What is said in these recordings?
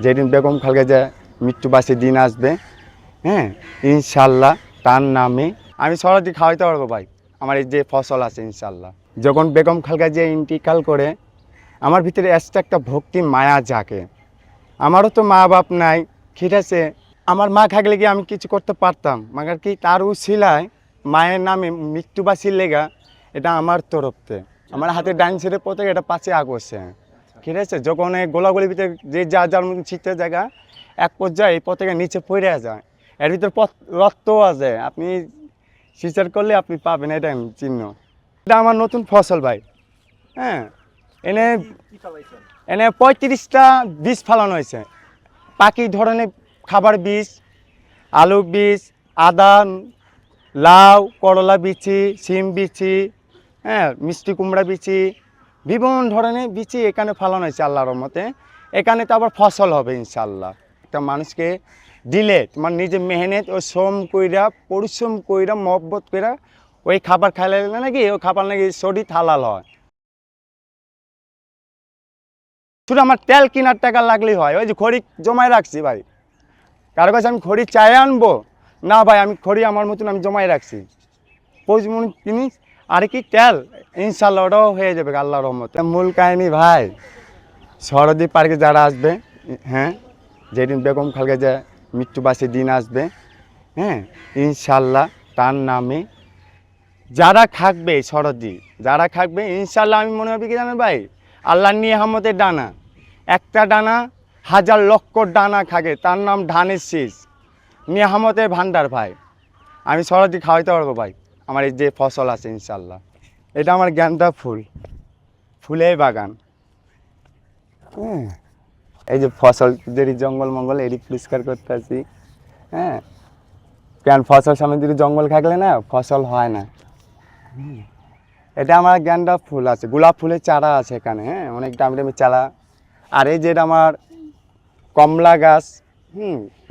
যেদিন বেগম খালেদা জিয়ার মৃত্যুবার্ষিকীর দিন আসবে, হ্যাঁ ইনশাল্লাহ তার নামে আমি সরাসরি খাওয়াইতে পারবো ভাই আমার এই যে ফসল আছে ইনশাল্লাহ। যখন বেগম খালেদা জিয়া ইন্তিকাল করে আমার ভিতরে এক্সট্রা একটা ভক্তি মায়া জাগে। আমারও তো মা বাপ নাই, ঠিক আছে, আমার মা থাকলে কি আমি কিছু করতে পারতাম, মাগার কি তার উছিলায় মায়ের নামে মৃত্যুবাসীর লেগা এটা আমার তরফতে আমার হাতে ডাইন ছেড়ে পথে এটা 5ই আগস্টে, ঠিক আছে, যখন এই গোলাগুলির ভিতরে যে যার মধ্যে ছিটতে জায়গা এক পর্যায়ে এই পথে নিচে পড়ে যায়, এর ভিতরে রক্তও আছে, আপনি সিচার করলে আপনি পাবেন, এটা চিহ্ন। এটা আমার নতুন ফসল ভাই, হ্যাঁ এনে 35টা বীজ ফালানো হয়েছে, পাখি ধরনের খাবার বীজ, আলু বীজ, আদা, লাউ, করলা বিচি, সিম বিচি, হ্যাঁ মিষ্টি কুমড়া বিচি, বিভিন্ন ধরনের বিচি এখানে ফালানো হয়েছে আল্লাহর রহমতে। এখানে তো আবার ফসল হবে ইনশাল্লাহ। একটা মানুষকে দিলে তোমার নিজে মেহনত ও শ্রম কইরা পরিশ্রম কইরা মহব্বত কইরা ওই খাবার খাইলে নাকি ওই খাবার নাকি শরীর হালাল হয়। শুধু আমার তেল কেনার টাকা লাগলেই হয়, ওই যে খড়ি জমায় রাখছি ভাই, কারো কাছে আমি খড়ি চাই আনবো না ভাই, আমি খড়ি আমার মতন আমি জমায় রাখছি প্রয়োজন জিনিস, আর কি তেল ইনশাল্লাহ ওটাও হয়ে যাবে আল্লাহর রহমতে। মূল কাহিনী ভাই, সরদী পার্কে যারা আসবে, হ্যাঁ যেদিন বেগম খালেদা জিয়ার মৃত্যুবার্ষিকীর দিন আসবে, হ্যাঁ ইনশাল্লাহ তার নামে যারা থাকবে সরদী যারা থাকবে ইনশাল্লাহ, আমি মনে হবে কি জানেন ভাই, আল্লাহর নিয়ামতের ডানা, একটা ডানা হাজার লক্ষ ডানা খাগে, তার নাম ধানের শীষ, নিয়ামতের ভান্ডার ভাই। আমি সরদী খাওয়াইতে পারবো ভাই আমার এই যে ফসল আছে ইনশাল্লাহ। এটা আমার গেন্দা ফুল, ফুলের বাগান, হ্যাঁ এই যে ফসল যদি জঙ্গল মঙ্গল এটি পরিষ্কার করতে আসি, হ্যাঁ কেন ফসল সামনে যদি জঙ্গল থাকলে না ফসল হয় না। এটা আমার গেন্দা ফুল আছে, গোলাপ ফুলের চারা আছে এখানে, হ্যাঁ অনেক দামি দামি চারা। আর এই যেটা আমার কমলা গাছ,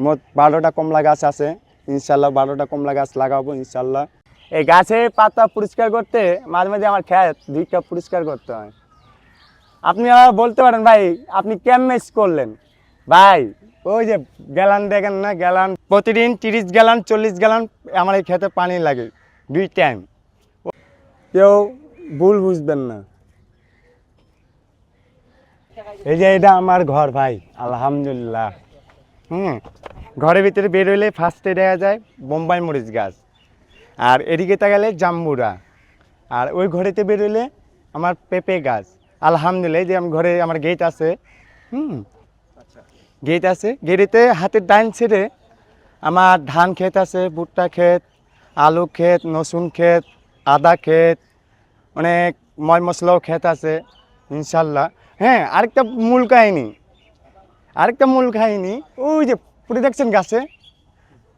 মোট 12টা কমলা গাছ আছে ইনশাল্লাহ, 12টা কমলা গাছ লাগাবো ইনশাল্লাহ। এই গাছের পাতা পরিষ্কার করতে মাঝে মাঝে আমার খেত 2টা পরিষ্কার করতে হয়। আপনি আবার বলতে পারেন ভাই আপনি কেমন করলেন ভাই, ওই যে গ্যালান দেখেন না, গ্যালান প্রতিদিন 30 গ্যালান 40 গ্যালান আমার এই খেতে পানি লাগে 2 টাইম, কেউ ভুল বুঝবেন না। এই যে এটা আমার ঘর ভাই আলহামদুলিল্লাহ, ঘরের ভিতরে বের হইলে ফার্স্টে দেখা যায় বোম্বাই মরিচ গাছ, আর এদিকে তাকালে জাম্বুরা, আর ওই ঘরেতে বের হইলে আমার পেঁপে গাছ আলহামদুলিল্লাহ। এই যে আমার ঘরে আমার গেট আছে, গেট আছে, গেটেতে হাতের ডাইন ছেড়ে আমার ধান ক্ষেত আছে, ভুট্টা ক্ষেত, আলু ক্ষেত, রসুন ক্ষেত, আদা ক্ষেত, অনেক ময় মশলাও ক্ষেত আছে ইনশাল্লাহ। হ্যাঁ আরেকটা মূল কাহিনী, ওই যে পুরো দেখছেন গাছে,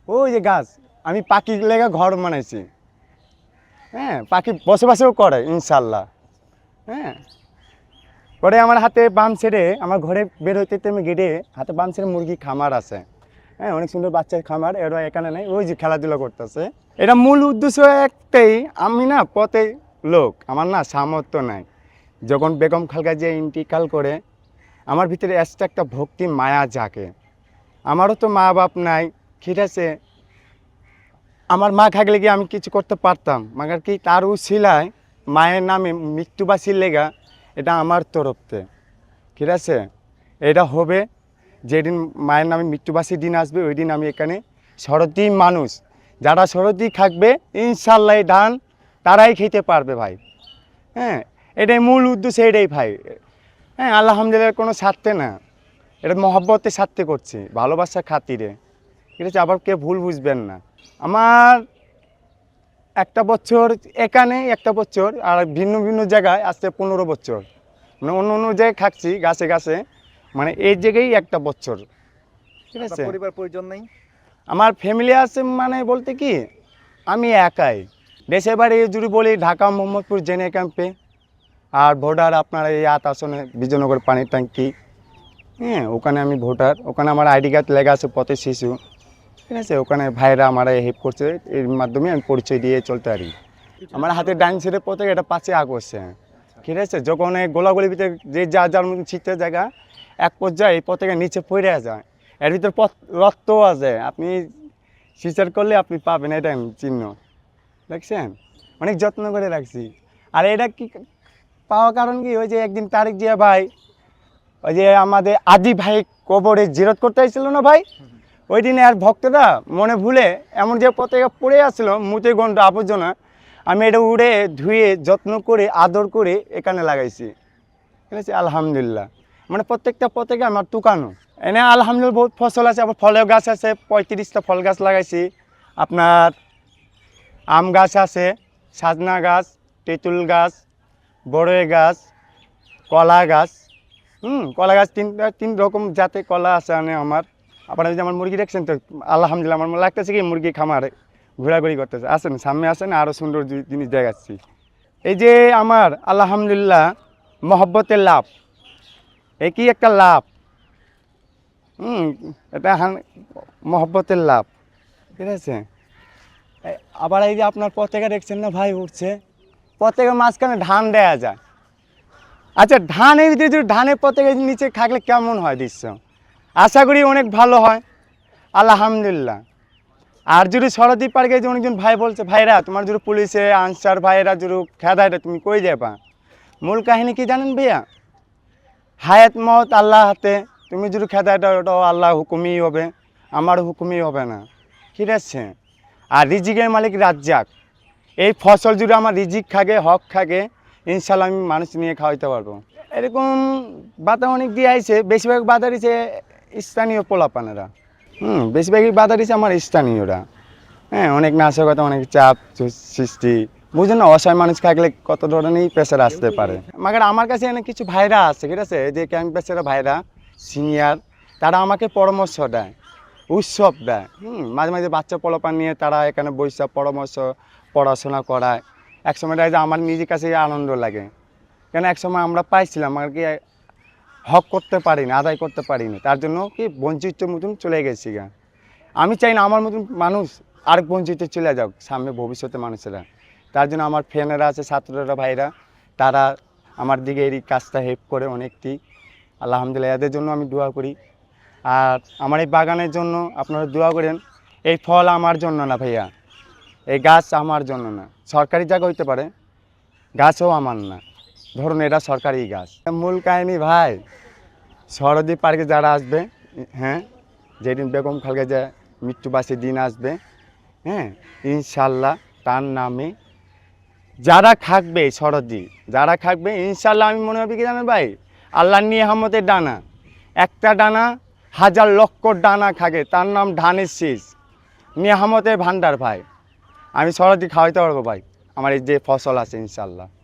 ওই যে গাছ আমি পাখি লেগা ঘর বানাইছি, হ্যাঁ পাখি বসবাসও করে ইনশাল্লাহ। হ্যাঁ পরে আমার হাতে বাম ছেড়ে আমার ঘরে বের হইতে আমি গেটে হাতে বাম ছেড়ে মুরগি খামার আছে, হ্যাঁ অনেক সুন্দর বাচ্চার খামার, এরা এখানে নেই, ওই যে খেলাধুলা করতেছে। এটা মূল উদ্দেশ্য একটাই, আমি না পথে লোক, আমার না সামর্থ্য নাই। যখন বেগম খালেদা জিয়া ইন্তিকাল করে আমার ভিতরে এক্সট্রা একটা ভক্তি মায়া জাগে। আমারও তো মা বাপ নাই, ঠিক আছে, আমার মা থাকলে কি আমি কিছু করতে পারতাম, মাগার কি তার উছিলায় মায়ের নামে মৃত্যুবাসীর লেগা এটা আমার তরফতে, ঠিক আছে, এটা হবে যেদিন মায়ের নামে মৃত্যুবাসীর দিন আসবে ওই দিন আমি এখানে সরদী মানুষ যারা সরদী থাকবে ইনশাল্লাহ এই ধান তারাই খেতে পারবে ভাই। হ্যাঁ এটাই মূল উদ্দেশ্য, এটাই ভাই। হ্যাঁ আলহামদুলিল্লাহ কোনো স্বার্থে না, এটা মহব্বতের স্বার্থে করছি, ভালোবাসার খাতিরে, ঠিক আছে, আবার কে ভুল বুঝবেন না। আমার একটা বছর এখানে, একটা বছর আর ভিন্ন ভিন্ন জায়গায় আসতে 15 বছর, মানে অন্য অন্য জায়গায় থাকছি গাছে গাছে, মানে এই জায়গায় একটা বছর, ঠিক আছে। পরিবার পরিজন নেই, আমার ফ্যামিলি আছে মানে বলতে কি আমি একাই, দেশের বাড়ি যদি বলি ঢাকা মোহাম্মদপুর জেনে ক্যাম্পে, আর ভোটার আপনার এই 8 আসনে বিজয়নগর পানির ট্যাঙ্কি, হ্যাঁ ওখানে আমি ভোটার, ওখানে আমার আইডি কার্ড লেখা আছে পথের শিশু, ঠিক আছে, ওখানে ভাইরা আমারা হেল্প করছে, এর মাধ্যমে আমি পরিচয় দিয়ে চলতে পারি। আমার হাতে ডাইন ছেড়ে পথে এটা 5ই আগস্টে, ঠিক আছে, যখন গোলাগুলির ভিতরে যে যার মধ্যে ছিটতে জায়গা এক পর্যায়ে এই পতাকা নিচে পড়ে যায়, এর ভিতর রক্তও আছে, আপনি সিচার করলে আপনি পাবেন এটা চিহ্ন, দেখছেন? অনেক যত্ন করে রাখছি। আর এটা কি পাওয়া কারণ কি, ওই যে একদিন তারিক জিয়া ভাই ওই যে আমাদের আদি ভাই কবরে জিরত করতে আসছিল না ভাই, ওই দিনে আর ভক্তরা মনে ভুলে এমন যে পতাকা পড়ে আসছিল মুতে গন্ধ আবর্জনা, আমি এটা উড়ে ধুয়ে যত্ন করে আদর করে এখানে লাগাইছি, ঠিক আছে? আলহামদুলিল্লাহ, মানে প্রত্যেকটা পতাকা আমার টুকানো। এনে আলহামদুলিল্লাহ বহুত ফসল আছে, আবার ফলের গাছ আছে, 35টা ফল গাছ লাগাইছি, আপনার আম গাছ আছে, সাজনা গাছ, তেঁতুল গাছ, বড়ই গাছ, কলা গাছ, কলা গাছ তিন রকম জাতের কলা আছে মানে আমার। আপনারা যদি আমার মুরগি দেখছেন তো আলহামদুলিল্লাহ আমার লাগতেছে কি মুরগি খামারে ঘোরাঘুরি করতেছে, আসেন সামনে আসেন, আরও সুন্দর জিনিস দেখাচ্ছি। এই যে আমার আলহামদুলিল্লাহ মহব্বতের লাভ, এই কি একটা লাভ, এটা মহব্বতের লাভ, ঠিক আছে? আবার এই যে আপনার পতাকা দেখছেন না ভাই উঠছে, পতাকার মাঝখানে ধান দেয়া যায়। আচ্ছা, ধানের ভিতরে যদি ধানের পতাকা নিচে থাকলে কেমন হয় দৃশ্য? আশা করি অনেক ভালো হয়, আলহামদুলিল্লাহ। আর যদি সরদ্বীপ পার্কে যে অনেকজন ভাই বলছে, ভাইরা তোমার যদি পুলিশে আনসার ভাইরা যদি খেদাইটা তুমি কই যাবা, মূল কাহিনী কি জানেন ভাইয়া? হায়াত মত আল্লাহ হাতে, তুমি যদি খেদাইটা ওটাও আল্লাহ হুকুমই হবে, আমার হুকুমই হবে না, ঠিক আছে? আর রিজিকের মালিক রাজ্জাক, এই ফসল যদি আমার রিজিক থাকে, হক থাকে, ইনশাল্লাহ আমি মানুষ নিয়ে খাওয়াইতে পারবো। এরকম বাধা অনেক দিয়ে আইছে, বেশিরভাগ বাধা দিছে স্থানীয় পোলাপানেরা, বেশিরভাগই বাধা দিছে আমার স্থানীয়রা। হ্যাঁ, অনেক নাশকতা, অনেক চাপ সৃষ্টি, বুঝলেন না? অসহায় মানুষ থাকলে কত ধরনেরই প্রেশার আসতে পারে। মাগার আমার কাছে এনে কিছু ভাইরা আছে, ঠিক আছে, যে ক্যাম্পাসের ভাইরা সিনিয়র, তারা আমাকে পরামর্শ দেয়, উৎসব দেয়, মাঝে মাঝে বাচ্চা পোলাপান নিয়ে তারা এখানে বৈশা পরামর্শ পড়াশোনা করায়। একসময় দেখা যায় আমার নিজের কাছে আনন্দ লাগে, কেন একসময় আমরা পাইছিলাম আর কি হক করতে পারিনি, আদায় করতে পারিনি, তার জন্য কি বঞ্চিত মতন চলে গেছি গা। আমি চাই না আমার মতন মানুষ আরেক বঞ্চিত চলে যাক সামনে ভবিষ্যতে মানুষেরা। তার জন্য আমার ফ্রেন্ডরা আছে, ছাত্ররা ভাইরা, তারা আমার দিকে এই কাজটা হেল্প করে অনেকটি, আলহামদুলিল্লাহ, এদের জন্য আমি দোয়া করি। আর আমার এই বাগানের জন্য আপনারা দোয়া করেন। এই ফল আমার জন্য না ভাইয়া, এই গাছ আমার জন্য না, সরকারি জায়গা হইতে পারে, গাছও আমার না, ধরুন এটা সরকারি গাছ। মূল কাহিনী ভাই, সরদ্বীপ পার্কে যারা আসবে, হ্যাঁ, যেদিন বেগম খালেদা যে মৃত্যুবার্ষিকীর দিন আসবে, হ্যাঁ, ইনশাল্লাহ তার নামে যারা থাকবে সরদ্বীপ, যারা থাকবে ইনশাল্লাহ, আমি মনে হবে কি জানেন ভাই, আল্লাহর নিয়ামতের ডানা, একটা ডানা হাজার লক্ষ ডানা খাগে, তার নাম ধানের শীষ, নিয়ামতের ভান্ডার ভাই। আমি সরদ্বীপ খাওয়াইতে পারবো ভাই, আমার এই যে ফসল আছে ইনশাল্লাহ।